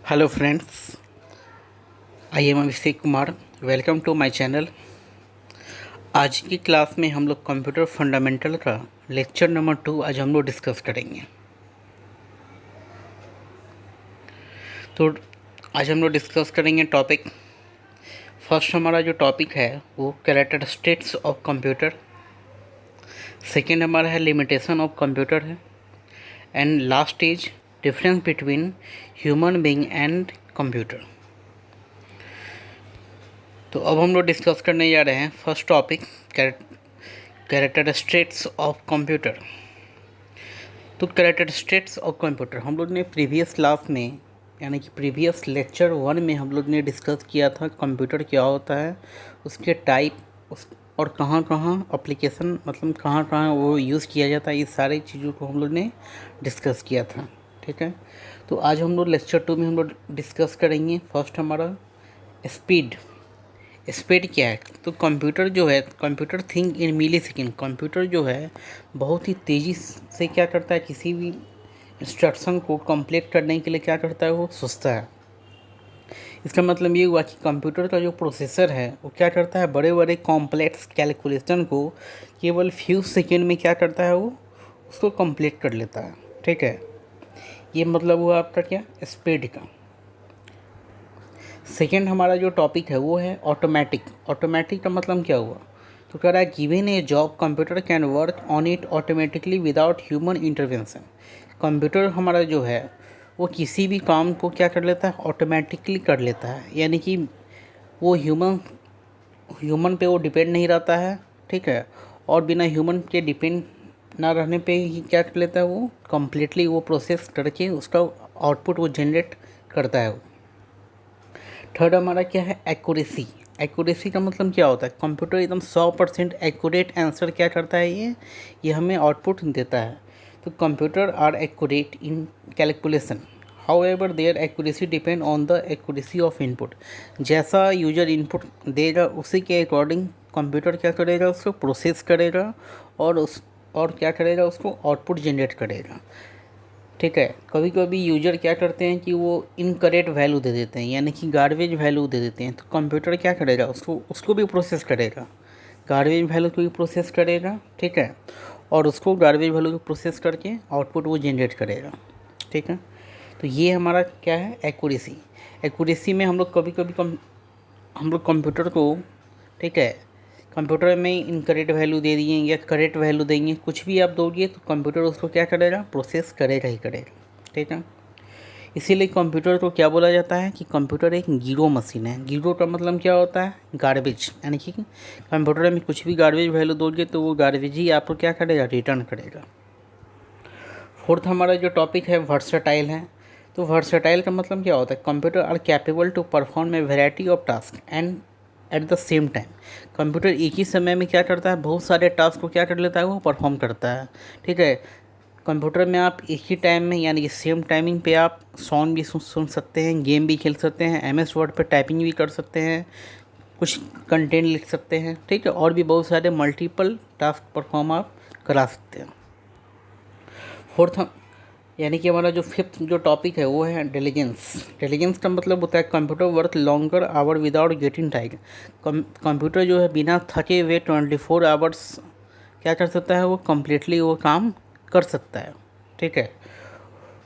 Hello friends, I am Abhishek Kumar. Welcome to my channel. आज की class में हम लोग कंप्यूटर फंडामेंटल का लेक्चर नंबर 2 आज हम लोग डिस्कस करेंगे। तो आज हम लोग डिस्कस करेंगे टॉपिक। फर्स्ट हमारा जो टॉपिक है वो कैरेक्टरिस्टिक्स ऑफ कंप्यूटर, सेकेंड हमारा है लिमिटेशन ऑफ कंप्यूटर है, and last is difference between human being and computer. तो अब हम लोग डिस्कस करने जा रहे हैं first topic, characteristics of computer. तो कैरेक्टरिस्टिक्स ऑफ कंप्यूटर हम लोग ने प्रीवियस क्लास में यानी कि प्रीवियस लेक्चर 1 में हम लोग ने डिस्कस किया था कंप्यूटर क्या होता है, उसके टाइप, उस और कहाँ कहाँ एप्लीकेशन मतलब कहाँ कहाँ वो यूज़ किया जाता है, ये सारी चीज़ों को हम लोग ने डिस्कस किया था। ठीक है, तो आज हम लोग लेक्चर 2 में हम लोग डिस्कस करेंगे। फर्स्ट हमारा स्पीड। स्पीड क्या है? तो कंप्यूटर जो है, computer think in millisecond. Computer जो है बहुत ही तेज़ी से क्या करता है, किसी भी इंस्ट्रक्शन को कंप्लीट करने के लिए क्या करता है, वो सोचता है। इसका मतलब ये हुआ कि कंप्यूटर का जो प्रोसेसर है वो क्या करता है, बड़े बड़े कॉम्प्लेक्स कैलकुलेशन को केवल फ्यू सेकेंड में क्या करता है, वो उसको कंप्लीट कर लेता है। ठीक है, ये मतलब हुआ आपका क्या, स्पीड का। सेकेंड हमारा जो टॉपिक है वो है ऑटोमेटिक। ऑटोमेटिक का मतलब क्या हुआ, तो कह रहा है given A job computer can work on it automatically without human intervention. Computer हमारा जो है वो किसी भी काम को क्या कर लेता है, ऑटोमेटिकली कर लेता है, यानी कि वो ह्यूमन पे वो डिपेंड नहीं रहता है। ठीक है, और बिना ह्यूमन के डिपेंड ना रहने पे ही क्या कर लेता है, वो कम्प्लीटली वो प्रोसेस करके उसका आउटपुट वो जनरेट करता है। थर्ड हमारा क्या है, एक्यूरेसी। एक्यूरेसी का मतलब क्या होता है, कंप्यूटर एकदम 100% एक्यूरेट आंसर क्या करता है, ये हमें आउटपुट देता है। तो computer are accurate in calculation, however their accuracy depend on the accuracy of input. जैसा यूजर इनपुट देगा उसी के अकॉर्डिंग कंप्यूटर क्या करेगा, उसको प्रोसेस करेगा और क्या करेगा, उसको आउटपुट जनरेट करेगा। ठीक है, कभी कभी यूजर क्या करते हैं कि वो इनकरेक्ट वैल्यू दे देते हैं, यानी कि गार्बेज वैल्यू दे देते हैं। तो कंप्यूटर क्या करेगा, उसको भी प्रोसेस करेगा, गार्बेज वैल्यू को भी प्रोसेस करेगा। ठीक है, और उसको गार्बेज वैल्यू को प्रोसेस करके आउटपुट वो जनरेट करेगा। ठीक है, तो ये हमारा क्या है, एक्यूरेसी। एक्यूरेसी में हम लोग कभी कभी हम लोग कंप्यूटर को, ठीक है, कंप्यूटर में इनकरेक्ट वैल्यू दे दिए या करेक्ट वैल्यू देंगे, कुछ भी आप दोगे तो कंप्यूटर उसको क्या करेगा, प्रोसेस करेगा ही करेगा। ठीक है, इसीलिए कंप्यूटर को क्या बोला जाता है कि कंप्यूटर एक जीरो मशीन है। जीरो का मतलब क्या होता है, गार्बेज, यानी कि कंप्यूटर में कुछ भी गार्बेज वैल्यू दोगे तो वो गार्बेज ही आपको क्या करेगा, रिटर्न करेगा। फोर्थ हमारा जो टॉपिक है वर्सटाइल है। तो वर्सटाइल का मतलब क्या होता है, computer are capable to perform a variety of task and at the same time. Computer एक ही समय में क्या करता है, बहुत सारे टास्क को क्या कर लेता है, वो परफॉर्म करता है। ठीक है, कंप्यूटर में आप एक ही टाइम में यानी कि सेम टाइमिंग पे आप सॉन्ग भी सुन सकते हैं, गेम भी खेल सकते हैं, MS वर्ड पे टाइपिंग भी कर सकते हैं, कुछ कंटेंट लिख सकते हैं। ठीक है, और भी बहुत सारे मल्टीपल टास्क परफॉर्म आप करा सकते हैं। फोर्थ यानी कि हमारा जो फिफ्थ जो टॉपिक है वो है इंटेलिजेंस। इंटेलिजेंस का मतलब होता है computer work longer hour without getting टाइड। कंप्यूटर जो है बिना थके हुए 24 आवर्स क्या कर सकता है, वो कम्प्लीटली वो काम कर सकता है। ठीक है,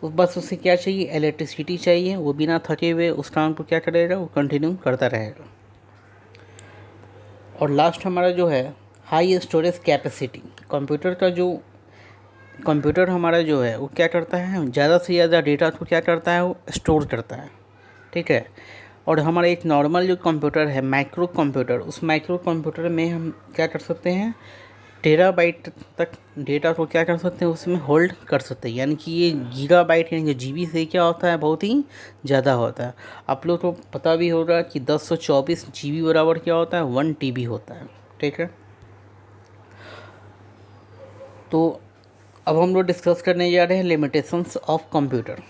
बस उसे क्या चाहिए, इलेक्ट्रिसिटी चाहिए, वो बिना थके हुए उस काम को क्या करेगा, वो कंटिन्यू करता रहेगा। और लास्ट हमारा जो है हाई स्टोरेज कैपेसिटी। कंप्यूटर हमारा जो है वो क्या करता है, ज़्यादा से ज़्यादा डेटा को क्या करता है, वो स्टोर करता है। ठीक है, और हमारा एक नॉर्मल जो कंप्यूटर है माइक्रो कंप्यूटर, उस माइक्रो कंप्यूटर में हम क्या कर सकते हैं, टेराबाइट तक डेटा को क्या कर सकते हैं, उसमें होल्ड कर सकते हैं। यानी कि ये गीगाबाइट यानी कि GB से क्या होता है, बहुत ही ज़्यादा होता है। आप लोग को पता भी होगा कि 1024 GB बराबर क्या होता है, 1 TB होता है। ठीक है, तो अब हम लोग डिस्कस करने जा रहे हैं लिमिटेशंस ऑफ कंप्यूटर।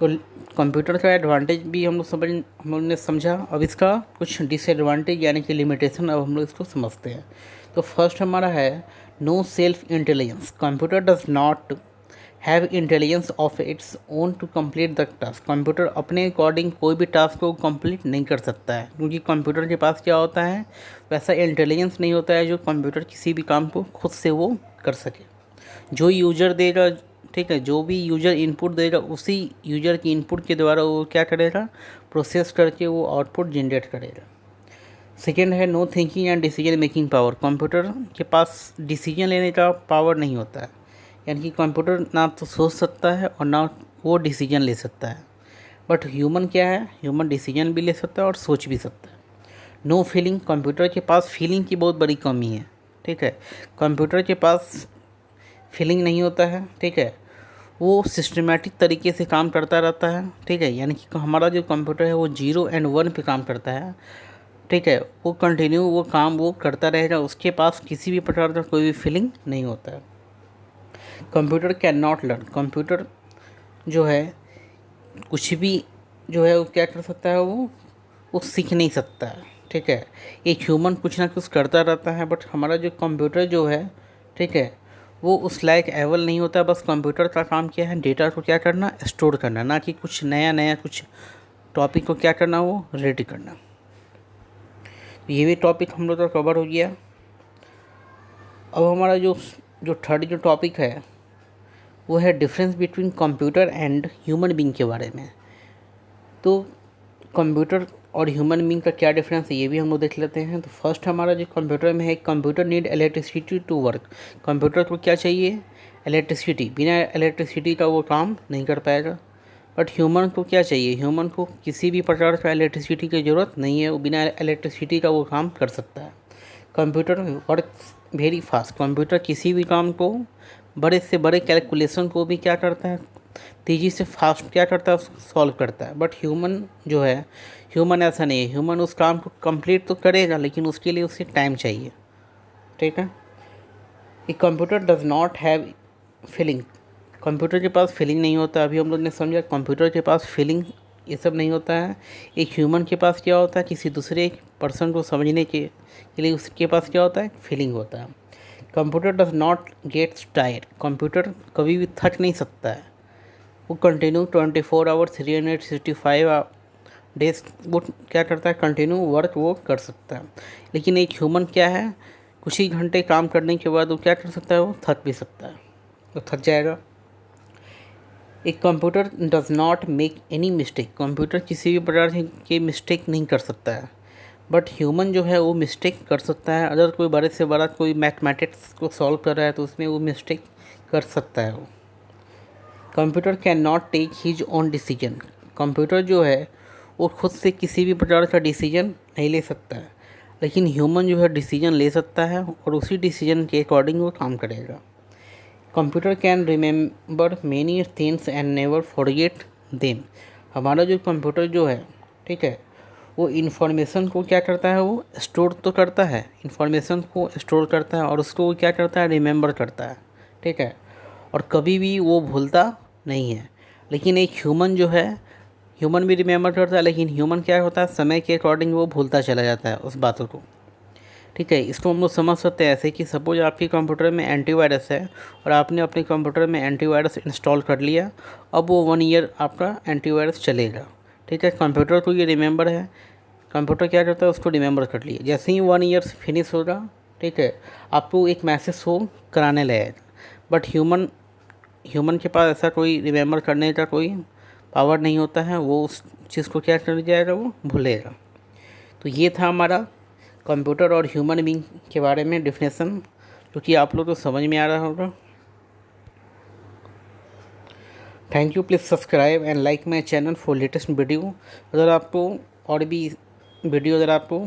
तो कंप्यूटर का एडवांटेज भी हम लोग ने समझा। अब इसका कुछ डिसएडवांटेज यानी कि लिमिटेशन अब हम लोग इसको समझते हैं। तो फर्स्ट हमारा है no self intelligence. Computer does not have intelligence of its own to complete the task. Computer अपने अकॉर्डिंग कोई भी टास्क को कंप्लीट नहीं कर सकता है, क्योंकि कंप्यूटर के पास क्या होता है, वैसा इंटेलिजेंस नहीं होता है जो कंप्यूटर किसी भी काम को खुद से वो कर सके। जो यूजर देगा, ठीक है, जो भी यूजर इनपुट देगा उसी यूजर की इनपुट के द्वारा वो क्या करेगा, प्रोसेस करके वो आउटपुट जनरेट करेगा। सेकेंड है no thinking and decision making power. Computer के पास डिसीजन लेने का पावर नहीं होता है, यानी कि कंप्यूटर ना तो सोच सकता है और ना वो डिसीजन ले सकता है। बट ह्यूमन क्या है, ह्यूमन डिसीजन भी ले सकता है और सोच भी सकता है। नो फीलिंग, कंप्यूटर के पास फीलिंग की बहुत बड़ी कमी है, ठीक है। कंप्यूटर के पास फीलिंग नहीं होता है, ठीक है। वो सिस्टमेटिक तरीके से काम करता रहता है, ठीक है, यानी कि हमारा जो कंप्यूटर है वो 0 और 1 पे काम करता है, ठीक है। वो कंटिन्यू वो काम वो करता रहेगा, उसके पास किसी भी प्रकार का कोई भी फीलिंग नहीं होता है। Computer can not learn, computer जो है कुछ भी जो है वो क्या कर सकता है, वो सीख नहीं सकता है, ठीक है। एक ह्यूमन कुछ ना कुछ करता रहता है, बट हमारा जो कंप्यूटर जो है, ठीक है, वो उस लायक एबल नहीं होता। बस कंप्यूटर का काम क्या है, डेटा को क्या करना, स्टोर करना, ना कि कुछ नया कुछ टॉपिक को क्या करना, वो रेडी करना। ये भी टॉपिक हम लोग का कवर हो गया। अब हमारा जो जो थर्ड जो टॉपिक है वो है difference between computer and human being के बारे में। तो कंप्यूटर और ह्यूमन बीइंग का क्या डिफरेंस है ये भी हम लोग देख लेते हैं। तो फर्स्ट हमारा जो कंप्यूटर में है, computer need electricity to work. Computer को क्या चाहिए, इलेक्ट्रिसिटी। बिना इलेक्ट्रिसिटी का वो काम नहीं कर पाएगा। बट ह्यूमन को क्या चाहिए, ह्यूमन को किसी भी प्रकार का इलेक्ट्रिसिटी की ज़रूरत नहीं है, वो बिना इलेक्ट्रिसिटी का वो काम कर सकता है। Computer work very fast, computer किसी भी काम को, बड़े से बड़े कैलकुलेशन को भी क्या करता है, तेज़ी से फास्ट क्या करता है, सॉल्व करता है। बट ह्यूमन जो है, ह्यूमन ऐसा नहीं है। ह्यूमन उस काम को कंप्लीट तो करेगा, लेकिन उसके लिए उसे टाइम चाहिए, ठीक है। A computer does not have feeling, computer के पास फीलिंग नहीं होता। अभी हम लोग ने समझा कंप्यूटर के पास फीलिंग ये सब नहीं होता है। एक ह्यूमन के पास क्या होता है, किसी दूसरे पर्सन को समझने के लिए उसके पास क्या होता है, फीलिंग होता है। Computer does not gets tired, computer कभी भी थक नहीं सकता है। वो कंटिन्यू 24 आवर 365 डेज वो क्या करता है, कंटिन्यू वर्क वो कर सकता है। लेकिन एक ह्यूमन क्या है, कुछ ही घंटे काम करने के बाद वो क्या कर सकता है, वो थक भी सकता है, वो थक जाएगा। एक computer does not make any mistake, computer किसी भी प्रकार की मिस्टेक नहीं कर सकता है। बट ह्यूमन जो है वो मिस्टेक कर सकता है। अगर कोई बड़े से बड़ा कोई मैथमेटिक्स को सॉल्व कर रहा है तो उसमें वो मिस्टेक कर सकता है वो। Computer can not take his own decision, computer जो है वो खुद से किसी भी प्रकार का डिसीजन नहीं ले सकता है। लेकिन ह्यूमन जो है डिसीजन ले सकता है और उसी डिसीजन के अकॉर्डिंग वो काम करेगा। Computer can remember many things and never forget them, हमारा जो कंप्यूटर जो है, ठीक है, वो इन्फॉर्मेशन को क्या करता है, वो स्टोर तो करता है, इन्फॉर्मेशन को स्टोर करता है और उसको वो क्या करता है, रिमेंबर करता है, ठीक है, और कभी भी वो भूलता नहीं है। लेकिन एक ह्यूमन जो है, ह्यूमन भी रिमेंबर करता है, लेकिन ह्यूमन क्या होता है, समय के अकॉर्डिंग वो भूलता चला जाता है उस बातों को, ठीक है। इसको हम लोग समझ सकते हैं ऐसे कि सपोज आपके कंप्यूटर में एंटीवायरस है और आपने अपने कंप्यूटर में एंटीवायरस इंस्टॉल कर लिया, अब वो 1 ईयर आपका एंटीवायरस चलेगा, ठीक है। कंप्यूटर को ये रिमेंबर है, कंप्यूटर क्या करता है, उसको रिमेंबर कर लिया। जैसे ही 1 ईयर फिनिश होगा, ठीक है, आपको एक मैसेज शो कराने लगेगा। बट ह्यूमन के पास ऐसा कोई रिमेंबर करने का कोई पावर नहीं होता है, वो उस चीज़ को क्या कर जाएगा, वो भूलेगा। तो ये था हमारा कंप्यूटर और ह्यूमन बीइंग के बारे में डिफिनेशन, जो कि आप लोग को समझ में आ रहा होगा। Thank you, please subscribe and like my channel for latest video. अगर आपको और भी वीडियो अगर आपको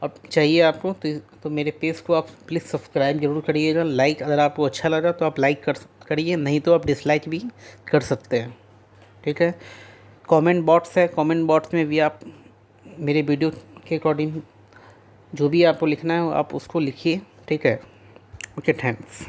अब चाहिए आपको तो मेरे पेज को आप प्लीज़ सब्सक्राइब जरूर करिएगा। लाइक अगर आपको अच्छा लगा तो आप लाइक करिए, नहीं तो आप डिसलाइक भी कर सकते हैं, ठीक है। कमेंट बॉक्स है, कमेंट बॉक्स में भी आप मेरे वीडियो के अकॉर्डिंग जो भी आपको लिखना है आप उसको लिखिए, ठीक है। Okay, thanks.